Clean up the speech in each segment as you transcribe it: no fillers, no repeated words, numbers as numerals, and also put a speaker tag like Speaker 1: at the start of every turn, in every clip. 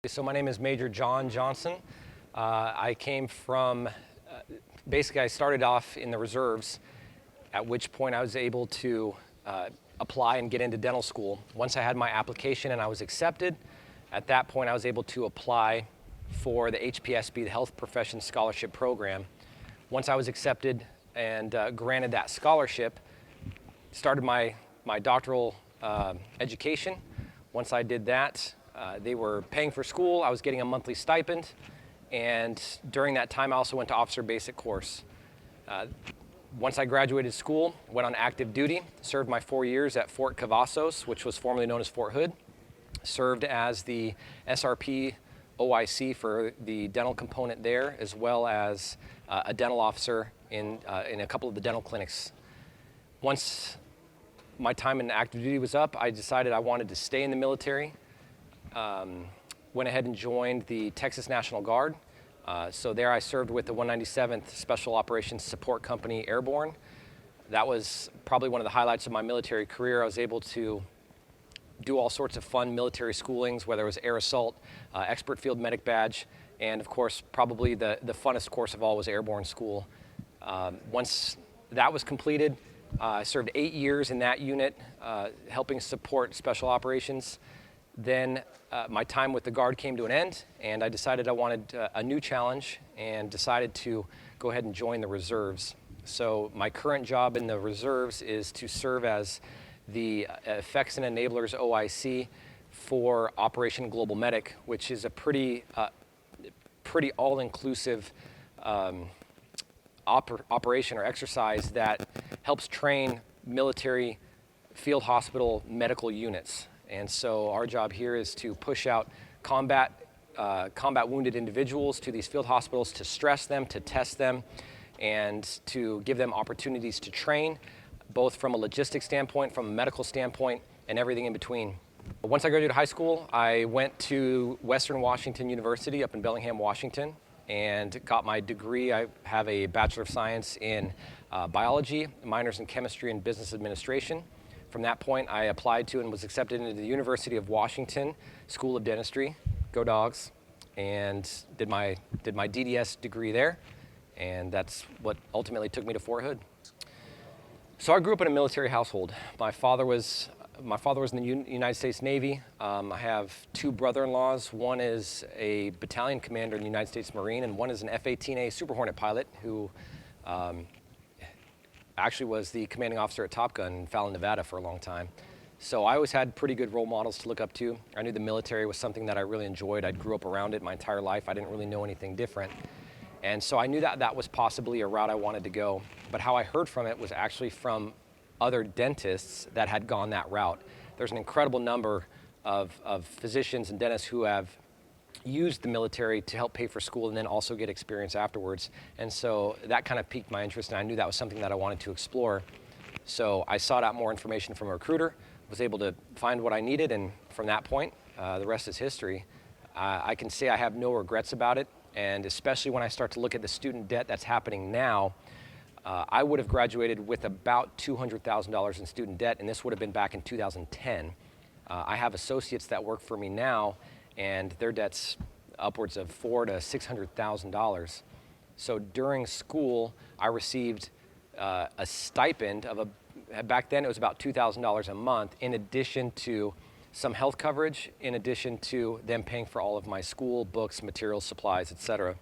Speaker 1: So my name is Major John Johnson. I came from, basically I started off in the reserves, at which point I was able to apply and get into dental school. Once I had my application and I was accepted, at that point I was able to apply for the HPSP, the Health Professions Scholarship Program. Once I was accepted and granted that scholarship, started my doctoral education. Once I did that, they were paying for school. I was getting a monthly stipend, and during that time I also went to officer basic course. Once I graduated school, went on active duty, served my 4 years at Fort Cavazos, which was formerly known as Fort Hood, served as the SRP OIC for the dental component there, as well as a dental officer in a couple of the dental clinics. Once my time in active duty was up, I decided I wanted to stay in the military. Went ahead and joined the Texas National Guard. So there I served with the 197th Special Operations Support Company Airborne. That was probably one of the highlights of my military career. I was able to do all sorts of fun military schoolings, whether it was air assault, expert field medic badge, and of course probably the funnest course of all was airborne school. Once that was completed, I served 8 years in that unit, helping support special operations. Then my time with the Guard came to an end, and I decided I wanted a new challenge and decided to go ahead and join the reserves. So my current job in the reserves is to serve as the Effects and Enablers OIC for Operation Global Medic, which is a pretty all-inclusive operation or exercise that helps train military field hospital medical units. And so our job here is to push out combat wounded individuals to these field hospitals, to stress them, to test them, and to give them opportunities to train, both from a logistics standpoint, from a medical standpoint, and everything in between. Once I graduated high school, I went to Western Washington University up in Bellingham, Washington, and got my degree. I have a Bachelor of Science in biology, minors in chemistry and business administration. From that point, I applied to and was accepted into the University of Washington School of Dentistry, go Dogs, and did my DDS degree there, and that's what ultimately took me to Fort Hood. So I grew up in a military household. My father was in the United States Navy. I have two brother-in-laws. One is a battalion commander in the United States Marine, and one is an F-18A Super Hornet pilot who actually was the commanding officer at Top Gun in Fallon, Nevada for a long time. So I always had pretty good role models to look up to. I knew the military was something that I really enjoyed. I grew up around it my entire life. I didn't really know anything different. And so I knew that that was possibly a route I wanted to go. But how I heard from it was actually from other dentists that had gone that route. There's an incredible number of physicians and dentists who have used the military to help pay for school and then also get experience afterwards. And so that kind of piqued my interest, and I knew that was something that I wanted to explore. So I sought out more information from a recruiter, was able to find what I needed, and from that point, the rest is history. I can say I have no regrets about it, and especially when I start to look at the student debt that's happening now, I would have graduated with about $200,000 in student debt, and this would have been back in 2010. I have associates that work for me now, and their debt's upwards of $400,000 to $600,000. So during school, I received a stipend of back then it was about $2,000 a month, in addition to some health coverage, in addition to them paying for all of my school, books, materials, supplies, etc.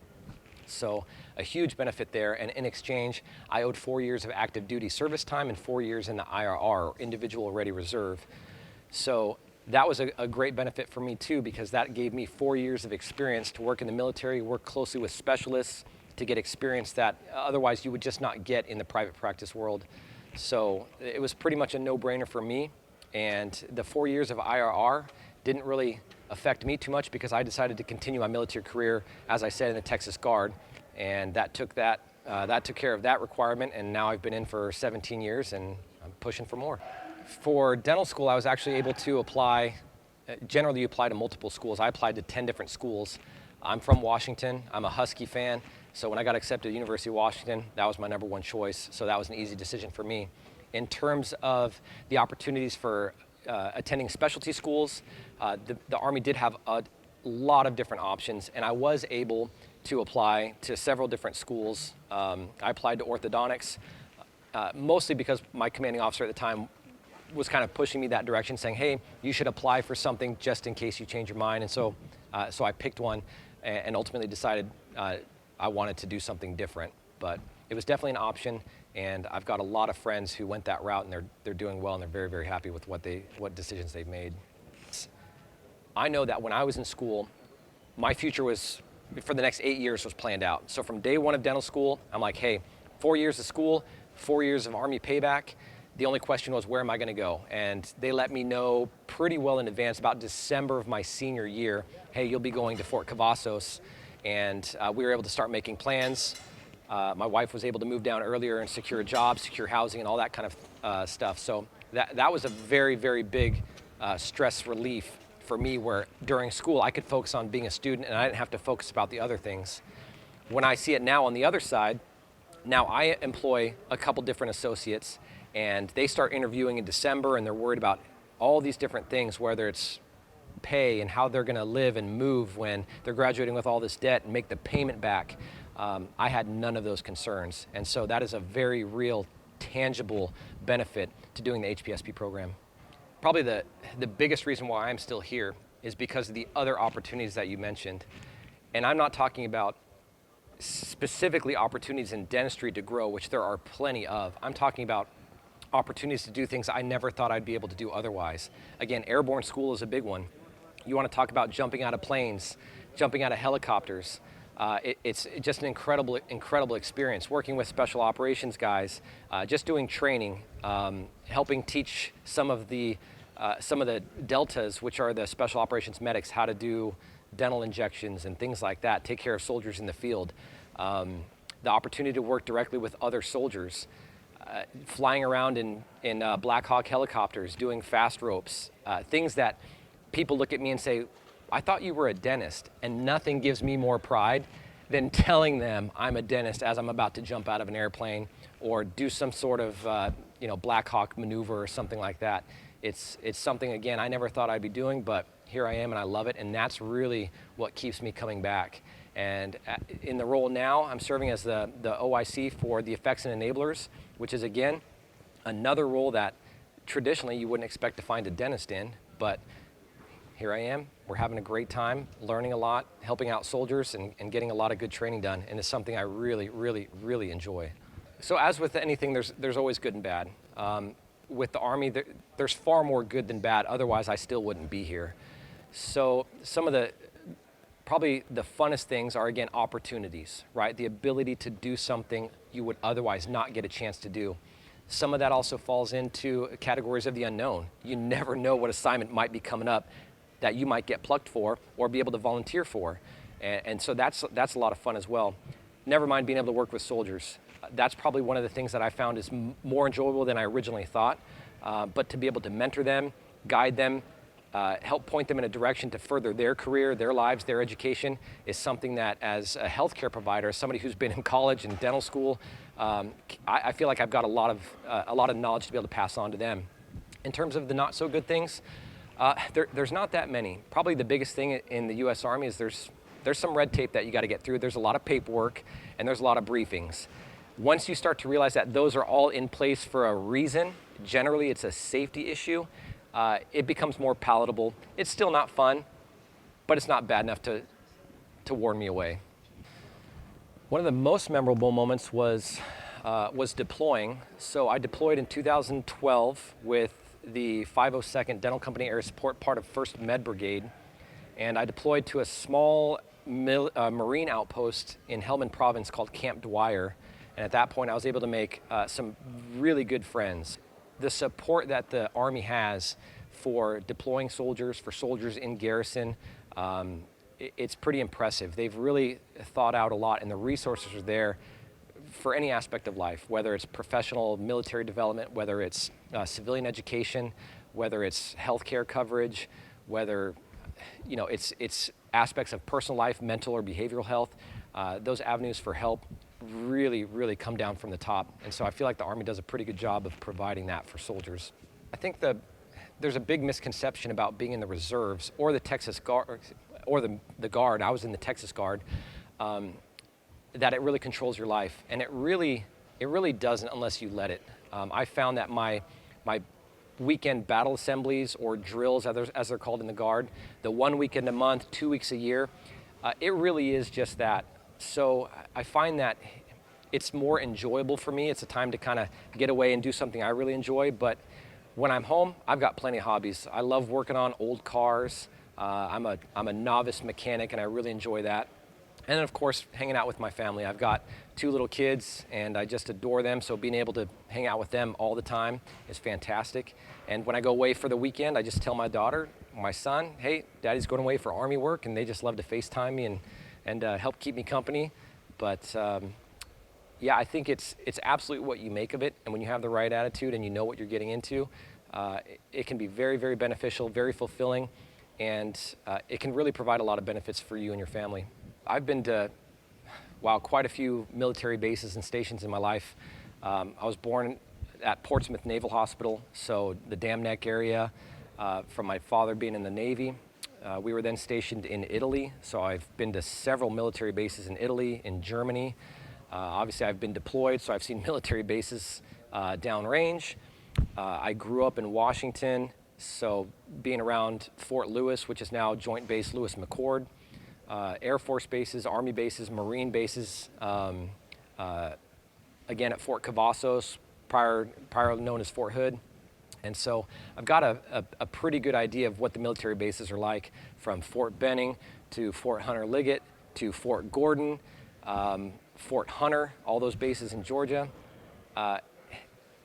Speaker 1: So a huge benefit there, and in exchange, I owed 4 years of active duty service time and 4 years in the IRR, Individual Ready Reserve. So that was a great benefit for me too, because that gave me 4 years of experience to work in the military, work closely with specialists to get experience that otherwise you would just not get in the private practice world. So it was pretty much a no-brainer for me, and the 4 years of IRR didn't really affect me too much because I decided to continue my military career, as I said, in the Texas Guard, and that took care of that requirement, and now I've been in for 17 years and I'm pushing for more. For dental school, I was actually able to apply, generally you apply to multiple schools. I applied to 10 different schools. I'm from Washington, I'm a Husky fan, so when I got accepted at University of Washington, that was my #1 choice, so that was an easy decision for me. In terms of the opportunities for attending specialty schools, the Army did have lot of different options, and I was able to apply to several different schools. I applied to orthodontics, mostly because my commanding officer at the time was kind of pushing me that direction, saying, hey, you should apply for something just in case you change your mind. And so I picked one and ultimately decided I wanted to do something different. But it was definitely an option, and I've got a lot of friends who went that route, and they're doing well, and they're very, very happy with what decisions they've made. I know that when I was in school, my future was, for the next 8 years, was planned out. So from day one of dental school, I'm like, hey, 4 years of school, 4 years of Army payback. The only question was, where am I going to go? And they let me know pretty well in advance, about December of my senior year, hey, you'll be going to Fort Cavazos. And we were able to start making plans. My wife was able to move down earlier and secure a job, secure housing, and all that kind of stuff. So that was a very, very big stress relief for me, where during school I could focus on being a student and I didn't have to focus about the other things. When I see it now on the other side, now I employ a couple different associates, and they start interviewing in December, and they're worried about all these different things, whether it's pay and how they're going to live and move when they're graduating with all this debt and make the payment back. I had none of those concerns, and so that is a very real, tangible benefit to doing the HPSP program. Probably the biggest reason why I'm still here is because of the other opportunities that you mentioned. And I'm not talking about specifically opportunities in dentistry to grow, which there are plenty of. I'm talking about opportunities to do things I never thought I'd be able to do otherwise. Again, airborne school is a big one. You want to talk about jumping out of planes, jumping out of helicopters. It's just an incredible experience. Working with special operations guys, just doing training, helping teach some of the deltas, which are the special operations medics, how to do dental injections and things like that, take care of soldiers in the field. The opportunity to work directly with other soldiers, flying around in Black Hawk helicopters, doing fast ropes, things that people look at me and say, I thought you were a dentist. And nothing gives me more pride than telling them I'm a dentist as I'm about to jump out of an airplane or do some sort of Black Hawk maneuver or something like that. It's something, again, I never thought I'd be doing, but here I am and I love it, and that's really what keeps me coming back. And in the role now, I'm serving as the OIC for the Effects and Enablers, which is, again, another role that traditionally you wouldn't expect to find a dentist in, but here I am. We're having a great time, learning a lot, helping out soldiers, and getting a lot of good training done, and it's something I really, really, really enjoy. So as with anything, there's always good and bad. With the Army, there's far more good than bad, otherwise I still wouldn't be here. So some of probably the funnest things are, again, opportunities, right? The ability to do something you would otherwise not get a chance to do. Some of that also falls into categories of the unknown. You never know what assignment might be coming up that you might get plucked for or be able to volunteer for. And so that's a lot of fun as well. Never mind being able to work with soldiers. That's probably one of the things that I found is more enjoyable than I originally thought. But to be able to mentor them, guide them, help point them in a direction to further their career, their lives, their education is something that, as a healthcare provider, as somebody who's been in college and dental school, I feel like I've got a lot of knowledge to be able to pass on to them. In terms of the not so good things, there's not that many. Probably the biggest thing in the U.S. Army is there's some red tape that you got to get through. There's a lot of paperwork and there's a lot of briefings. Once you start to realize that those are all in place for a reason, generally it's a safety issue, it becomes more palatable. It's still not fun, but it's not bad enough to warn me away. One of the most memorable moments was deploying. So I deployed in 2012 with the 502nd Dental Company Air Support, part of 1st Med Brigade, and I deployed to a small Marine outpost in Helmand Province called Camp Dwyer. And at that point, I was able to make some really good friends. The support that the Army has for deploying soldiers, for soldiers in garrison, it's pretty impressive. They've really thought out a lot, and the resources are there for any aspect of life, whether it's professional military development, whether it's civilian education, whether it's healthcare coverage, whether it's aspects of personal life, mental or behavioral health. Those avenues for help really, really come down from the top. And so I feel like the Army does a pretty good job of providing that for soldiers. I think there's a big misconception about being in the reserves or the Texas Guard, or the Guard, I was in the Texas Guard, that it really controls your life. And it really doesn't unless you let it. I found that my weekend battle assemblies, or drills as they're called in the Guard, the 1 weekend a month, 2 weeks a year, it really is just that. So I find that it's more enjoyable for me. It's a time to kind of get away and do something I really enjoy. But when I'm home, I've got plenty of hobbies. I love working on old cars. I'm a novice mechanic, and I really enjoy that. And then, of course, hanging out with my family. I've got 2 little kids, and I just adore them, so being able to hang out with them all the time is fantastic. And when I go away for the weekend, I just tell my daughter, my son, hey, Daddy's going away for Army work, and they just love to FaceTime me and help keep me company. But yeah, I think it's absolutely what you make of it, and when you have the right attitude and you know what you're getting into, it can be very, very beneficial, very fulfilling, and it can really provide a lot of benefits for you and your family. I've been to, quite a few military bases and stations in my life. I was born at Portsmouth Naval Hospital, so the Dam Neck area, from my father being in the Navy. We were then stationed in Italy, so I've been to several military bases in Italy, in Germany. Obviously, I've been deployed, so I've seen military bases downrange. I grew up in Washington, so being around Fort Lewis, which is now Joint Base Lewis McChord, Air Force bases, Army bases, Marine bases, again at Fort Cavazos, prior known as Fort Hood. And so I've got a pretty good idea of what the military bases are like, from Fort Benning to Fort Hunter Liggett to Fort Gordon, Fort Hunter, all those bases in Georgia.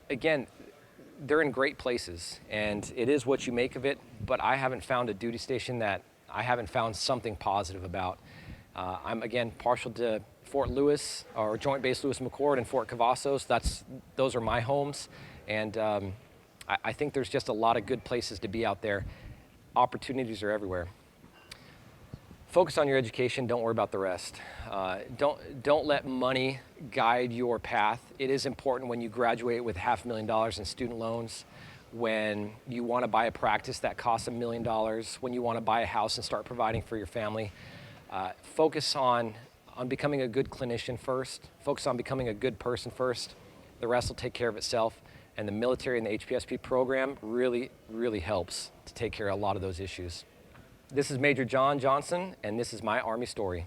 Speaker 1: Again, they're in great places, and it is what you make of it, but I haven't found a duty station that I haven't found something positive about. I'm, again, partial to Fort Lewis, or Joint Base Lewis McChord, and Fort Cavazos. Those are my homes, and I think there's just a lot of good places to be out there. Opportunities are everywhere. Focus on your education, don't worry about the rest. Don't let money guide your path. It is important when you graduate with $500,000 in student loans, when you want to buy a practice that costs $1 million, when you want to buy a house and start providing for your family. Focus on becoming a good clinician first. Focus on becoming a good person first. The rest will take care of itself. And the military and the HPSP program really, really helps to take care of a lot of those issues. This is Major John Johnson, and this is my Army story.